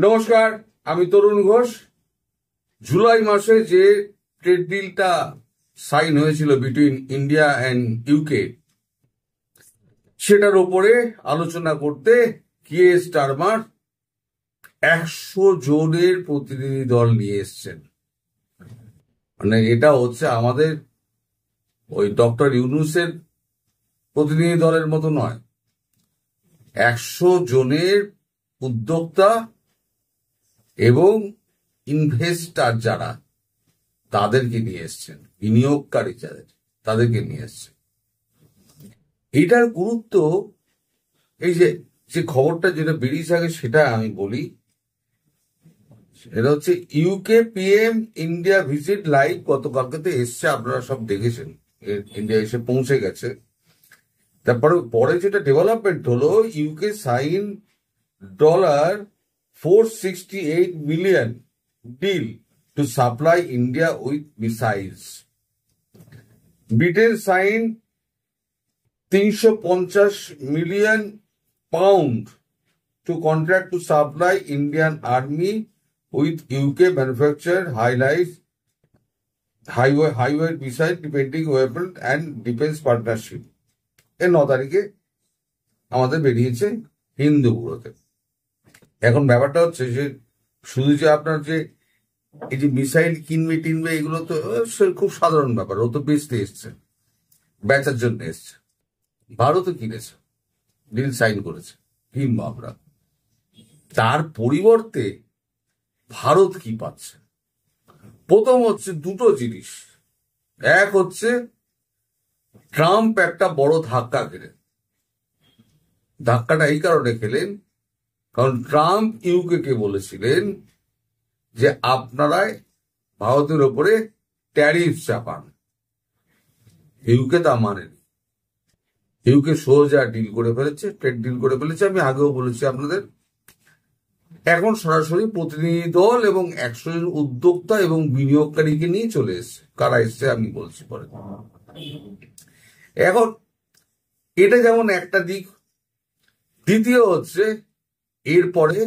নমস্কার, আমি তরুণ ঘোষ। জুলাই মাসে যে ট্রেড ডিলটা সাইন হয়েছিল বিটুইন ইন্ডিয়া অ্যান্ড ইউকে, সেটার উপরে আলোচনা করতে কিয়ে স্টারমার 100 জনের প্রতিনিধি দল নিয়ে এসছেন। মানে এটা হচ্ছে আমাদের ওই ডক্টর ইউনূসের প্রতিনিধি দলের মতো নয়, 100 জনের উদ্যোক্তা এবং ইনভেস্টার যারা, তাদেরকে নিয়ে এসছেন, বিনিয়োগকারী যাদের, তাদেরকে নিয়ে এসছেন। এটার গুরুত্ব, এই যে খবরটা যেটা বেরিয়েছে আগে সেটা আমি বলি। এটা হচ্ছে UK PM India visit live গতকালকে এসছে, আপনারা সব দেখেছেন। ইন্ডিয়া এসে পৌঁছে গেছে। তারপরে পরে যেটা ডেভেলপমেন্ট হলো, UK sign $468 million deal to supply India with missiles. Britain signed £350 million to contract to supply Indian Army with UK manufactured highway missile defending weapon and defense partnership. এর 9 তারিখে আমাদের বেরিয়েছে হিন্দুগুলোতে। এখন ব্যাপারটা হচ্ছে যে শুধু যে আপনার যে এই যে মিসাইল কিনবে টিনবে এগুলো তো খুব সাধারণ ব্যাপার। ও তো বেচতে এসছে, বেচার জন্য এসছে। ভারতও কিনেছে, ডিল সাইন করেছে, কিনবো আমরা। তার পরিবর্তে ভারত কি পাচ্ছে? প্রথম হচ্ছে দুটো জিনিস। এক হচ্ছে ট্রাম্প একটা বড় ধাক্কা খেলেন। ধাক্কাটা এই কারণে খেলেন কারণ ট্রাম্প ইউকে কে বলেছিলেন যে আপনারা ভারতের ওপরে ট্যারিফ চাপান। ইউকে তা মানেনি। ইউকে সোজা ডিল করে ফেলেছে, ট্রেড ডিল করে ফেলেছে। আমি আগেও বলেছি আপনাদের। এখন সরাসরি প্রতিনিধি দল এবং 100 জন উদ্যোক্তা এবং বিনিয়োগকারীকে নিয়ে চলে এসছে। কারা এসছে আমি বলছি পরে। এখন এটা যেমন একটা দিক। দ্বিতীয় হচ্ছে এরপরে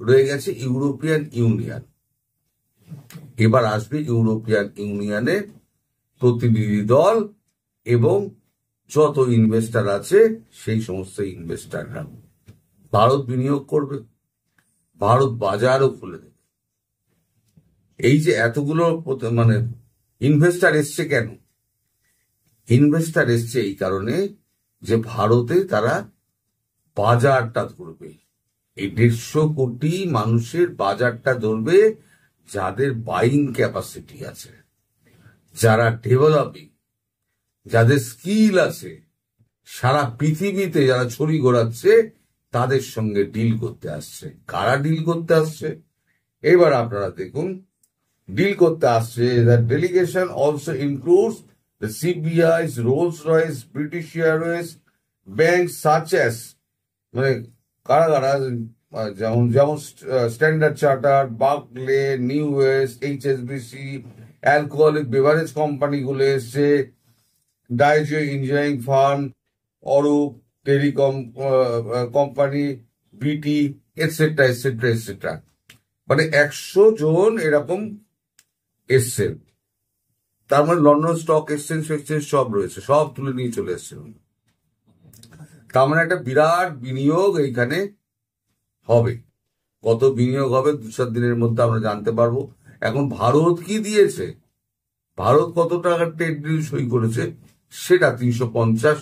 রয়ে গেছে ইউরোপিয়ান ইউনিয়ন। এবার আসবে ইউরোপিয়ান ইউনিয়নের প্রতিনিধি দল এবং যত ইনভেস্টার আছে সেই সমস্ত ইনভেস্টাররা। ভারত বিনিয়োগ করবে, ভারত বাজারও খুলে দেবে। এই যে এতগুলো মানে ইনভেস্টার এসছে কেন? ইনভেস্টার এসছে এই কারণে যে ভারতে তারা বাজারটা ধরবে। এই 150 কোটি মানুষের বাজারটা ধরবে যাদের বাইং ক্যাপাসিটি আছে, যারা ডেভেলপিং, যাদের স্কিল আছে, সারা পৃথিবীতে যারা ছড়ি ঘোরাচ্ছে, তাদের সঙ্গে ডিল করতে আসছে। কারা ডিল করতে আসছে? এবার আপনারা দেখুন। ডিল করতে আসছে, the delegation also includes the CBIs, Rolls Royce, British Airways, bank such as, মানে কারা কারা, যেমন Standard Chartered, Barclays, NatWest, HSBC, alcoholic beverage কোম্পানিগুলো এসছে, Diageo engineering firm, Arup telecom company, BT, etcetera etcetera etcetera. মানে 100 জন এরকম এসছেন। তার মানে লন্ডন স্টক এক্সচেঞ্জ সব রয়েছে, সব তুলে নিয়ে চলে এসছেন। তার মানে একটা বিরাট বিনিয়োগ এইখানে হবে। কত বিনিয়োগ হবে 2-4 দিনের মধ্যে আমরা জানতে পারবো। এখন ভারত কি দিয়েছে, ভারত কত টাকার ট্রেড ডিল সই করেছে সেটা 350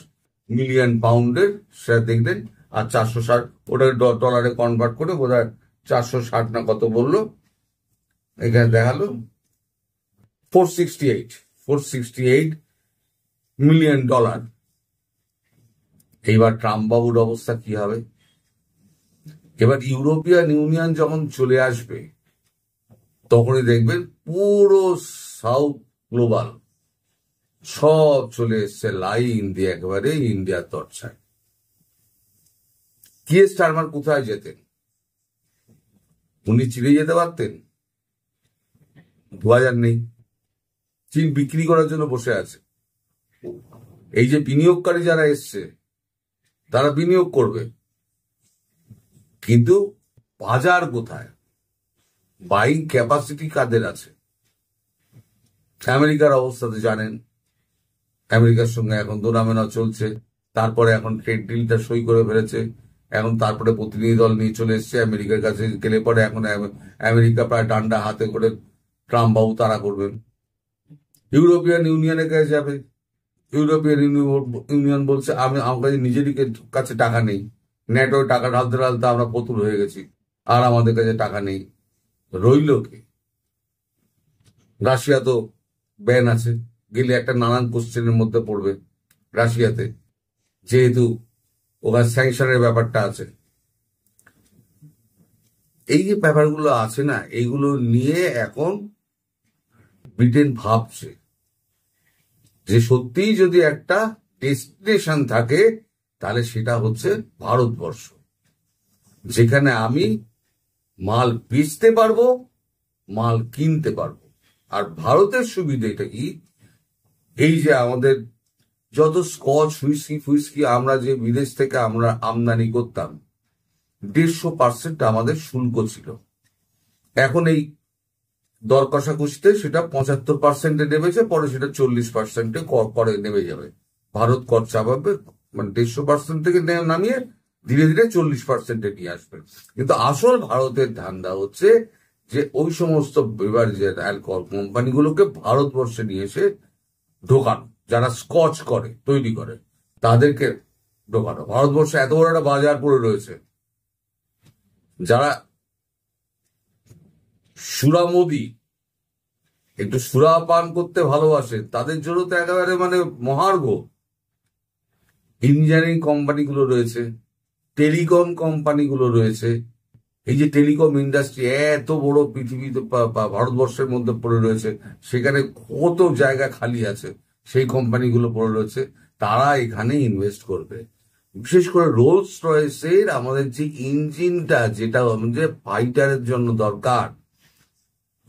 মিলিয়ন পাউন্ডের, সেটা দেখলেন। আর 460, ওটাকে ডলারে কনভার্ট করে বোধহয় 460 না কত বললো, এখানে দেখালো 468 মিলিয়ন ডলার। এইবার ট্রাম্প বাবুর অবস্থা কি হবে? এবার ইউরোপিয়ান ইউনিয়ন যখন চলে আসবে তখনই দেখবেন পুরো সাউথ গ্লোবাল সব চলে এসছে লাইন দিয়ে একেবারে ইন্ডিয়ার দরজায়। কিয়ে স্টারমার কোথায় যেতেন? উনি চীনে যেতে পারতেন। 2000 নেই, চীন বিক্রি করার জন্য বসে আছে। এই যে বিনিয়োগকারী যারা এসছে তারা বিনিয়োগ করবে, কিন্তু বাজার কোথায়? বাইং ক্যাপাসিটি কাদের আছে? আমেরিকার অবস্থা তো জানেন, আমেরিকার সঙ্গে এখন দোনামেনা চলছে, তারপরে এখন ট্রেড ডিলটা সই করে ফেলেছে, এখন তারপরে প্রতিনিধি দল নিয়ে চলে এসছে আমেরিকার কাছে, গেলে পরে এখন আমেরিকা প্রায় ডান্ডা হাতে করে ট্রাম্প বাবু তাড়া করবেন। ইউরোপিয়ান ইউনিয়নের কাছে যাবে, ইউরোপিয়ান ইউনিয়ন বলছে আমার কাছে নিজেরই কাছে টাকা নেই, ন্যাটো টাকা ঢালতে ঢালতে আমরা পতুল হয়ে গেছি, আর আমাদের কাছে টাকা নেই। রইল কে? রাশিয়া তো ব্যান আছে, গেলে একটা নানান কোশ্চেনের মধ্যে পড়বে রাশিয়াতে, যেহেতু ওখানে স্যাংশনের ব্যাপারটা আছে। এই যে ব্যাপারগুলো আছে না, এইগুলো নিয়ে এখন ব্রিটেন ভাবছে যে সত্যিই যদি একটা ডেস্টিনেশন থাকে তাহলে সেটা হচ্ছে ভারতবর্ষ, যেখানে আমি মাল বেচতে পারবো, মাল কিনতে পারবো। আর ভারতের সুবিধাটা কি, এই যে আমাদের যত স্কচ হুইস্কি ফুইস্কি আমরা যে বিদেশ থেকে আমরা আমদানি করতাম, 150% আমাদের শুল্ক ছিল। এখন এই দর কষাকষিতে সেটা 75%-এ নেমেছে, পরে সেটা 40%-এ করে নেমে যাবে। ভারত কর চাপাবে, মানে 150% থেকে নামিয়ে ধীরে ধীরে 40%-এ নিয়ে আসবে। কিন্তু আসল ভারতের ধান্দা হচ্ছে যে ওই সমস্ত বেভারেজের অ্যালকোহল কোম্পানিগুলোকে ভারতবর্ষে নিয়ে এসে ঢোকানো, যারা স্কচ করে তৈরি করে তাদেরকে ঢোকানো। ভারতবর্ষে এত বড় একটা বাজার পড়ে রয়েছে, যারা সুরামদি একটু সুরা পান করতে ভালোবাসে তাদের জন্য তো একেবারে মানে মহার্ঘ। ইঞ্জিনিয়ারিং কোম্পানিগুলো রয়েছে, টেলিকম কোম্পানিগুলো রয়েছে। এই যে টেলিকম ইন্ডাস্ট্রি এত বড় পৃথিবীতে ভারতবর্ষের মধ্যে পড়ে রয়েছে, সেখানে কত জায়গা খালি আছে, সেই কোম্পানিগুলো পড়ে রয়েছে, তারা এখানে ইনভেস্ট করবে। বিশেষ করে রোলস রয়েসের আমাদের যে ইঞ্জিনটা, যেটা আমাদের ফাইটারের জন্য দরকার,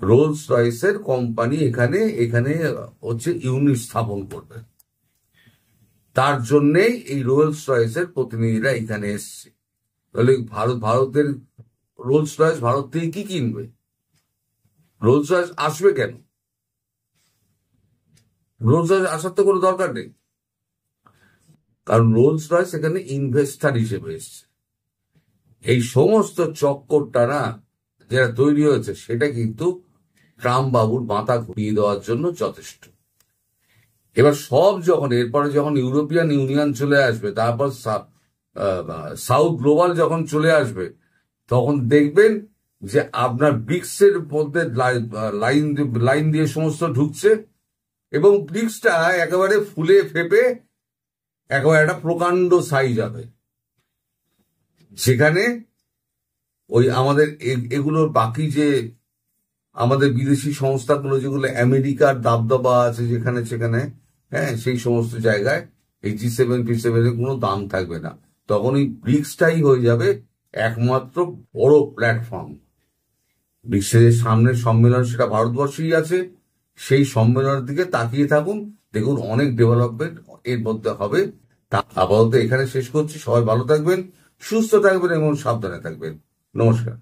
রোলস রয়েসের কোম্পানি এখানে এখানে হচ্ছে ইউনিট স্থাপন করবে। তার জন্যেই এই রোলস রয়েসের প্রতিনিধিরা এখানে এসছে। তাহলে ভারতের রোলস রয়েস ভারত থেকে কি কিনবে? রোলস রয়েস আসবে কেন? রোলস রয়েস আসার তো কোনো দরকার নেই, কারণ রোলস রয়েস এখানে ইনভেস্টার হিসেবে এসছে। এই সমস্ত চক্করটা না যেটা তৈরি হয়েছে, সেটা কিন্তু ট্রাম্প বাবুর মাথা ঘুরিয়ে দেওয়ার জন্য যথেষ্ট। এবার সব যখন এরপরে যখন ইউরোপিয়ান ইউনিয়ন চলে আসবে, তারপর সাউথ গ্লোবাল যখন চলে আসবে, তখন দেখবেন যে আপনার ব্রিক্সের মধ্যে লাইন দিয়ে সমস্ত ঢুকছে, এবং ব্রিক্সটা একেবারে ফুলে ফেপে একেবারে একটা প্রকাণ্ড সাইজ হবে, যেখানে ওই আমাদের এগুলোর বাকি যে আমাদের বিদেশি সংস্থাগুলো, যেগুলো আমেরিকার দাবদাবা আছে যেখানে সেখানে, হ্যাঁ, সেই সমস্ত জায়গায় এই G7 P7 এর কোনো দাম থাকবে না। তখন এই ব্রিক্সটাই হয়ে যাবে একমাত্র বড় প্ল্যাটফর্ম। ব্রিক্সের সামনের সম্মেলন সেটা ভারতবর্ষেই আছে, সেই সম্মেলনের দিকে তাকিয়ে থাকুন, দেখুন অনেক ডেভেলপমেন্ট এর মধ্যে হবে। আপাতত এখানে শেষ করছি। সবাই ভালো থাকবেন, সুস্থ থাকবেন এবং সাবধানে থাকবেন। নমস্কার।